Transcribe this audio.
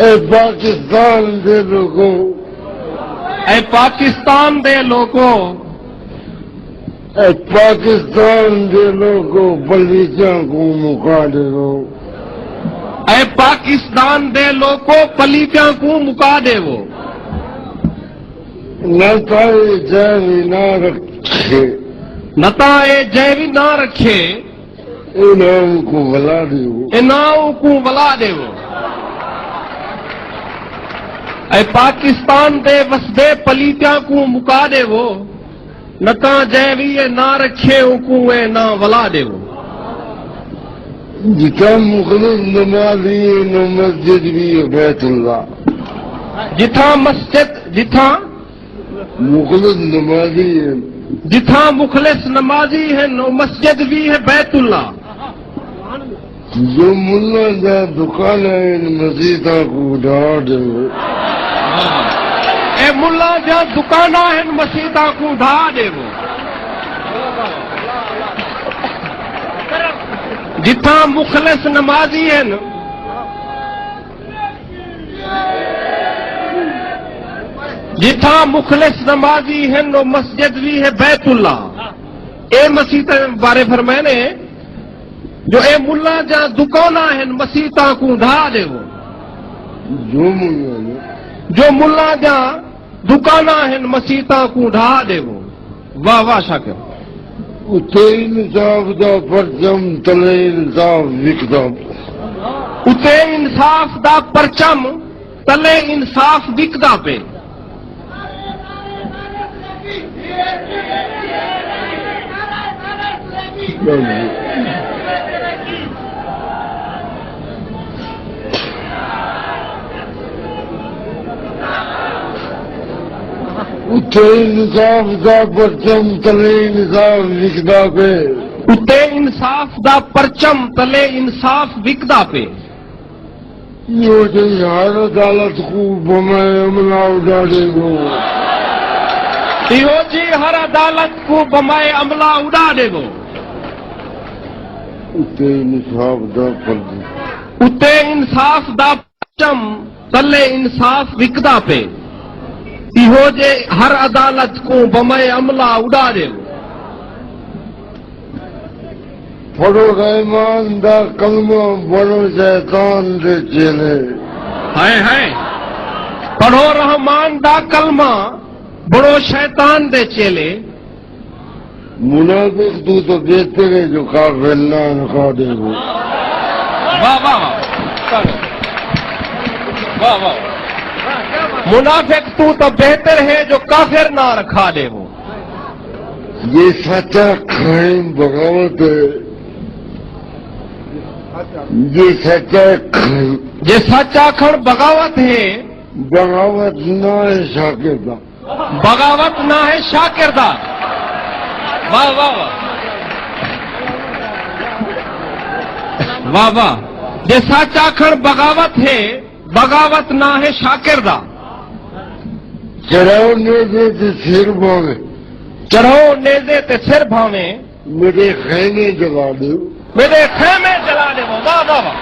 اے پاکستان دے لوگوں، اے پاکستان دے لوگوں، اے پاکستان دے لوگوں پلیتاں کو مکا دے دو، اے پاکستان دے لوگوں پلیتاں کو مکا دے وہ، نتائے جیوی نہ رکھے، نتائے جیوی نہ رکھے، انعام کو بلا دے وہ، انعام کو بلا دے وہ، اے پاکستان دے وسدے پلیتاں کو مکا دے وہ، نتاں جیوی نہ رکھے کو نہ ولا دے وہ، جتنا مخلص نمازی نو مسجد بھی ہے بیت اللہ، جتھاں مسجد جتھاں مخلص نمازی ہے، جتھاں مخلص نمازی ہے نو مسجد بھی ہے بیت اللہ، جو ملا جا دکان ہے ان مسیحوں کو اٹھا دے، اے ملا جا دکانہ ہیں مسیحاں کو ڈھا دے وہ، جتھاں مخلص نمازی ہیں جتھاں مخلص نمازی ہیں نو مسجد بھی ہے بیت اللہ، اے مسیح بارے فرمائے نے جو اے ملا جا دکانہ ہیں مسیحاں کو ڈھا دے وہ، جو ملا ہے جو ملا جا دکانہ ہیں مسیحاں کو ڈھا دے وہ، واہ واہ شاکر، اتے انصاف دا پرچم تلے انصاف وکدا، اتے انصاف دا پرچم تلے انصاف وکدا پہ، اتے انصاف دا پرچم تلے انصاف وکدا پہ، اتے انصاف دا پرچم تلے انصاف وکدا پہ، یہ جو ہر عدالت کو بمائے عملہ اڑا دے گو، ایہو جی ہر عدالت کو بمائے عملہ اڑا دے گو، اتے انصاف دا پرچم اتے انصاف دا پرچم تلے انصاف وکدا پہ، ایہو جے ہر عدالت کو بمائے عملہ اڑا دے گو، پڑھو رحمان دا کلمہ بڑو شیطان دے چیلے، ہائے ہائے پڑھو رحمان دا کلمہ بڑو شیطان دے چیلے، منافق تو بہتر ہے جو کافر نہ رکھا دے گو، واہ واہ واہ واہ، منافق تو بہتر ہے جو کافر نہ رکھا دے وہ، یہ سچا کھائیں بغاوت ہے، یہ سچا کھائیں یہ سچ آکھن بغاوت ہے، بغاوت نہ ہے شاکردہ، بغاوت نہ ہے شاکردہ، واہ واہ واہ واہ واہ، یہ سچ آکھن بغاوت ہے، بغاوت نہ ہے شاکردہ، چڑھاؤ نیزے تے سر باوے، چڑھو نیزے تے سر بھاویں، میرے خیمے جگا دو، میرے خیمے جلا دے وہ، واہ واہ واہ،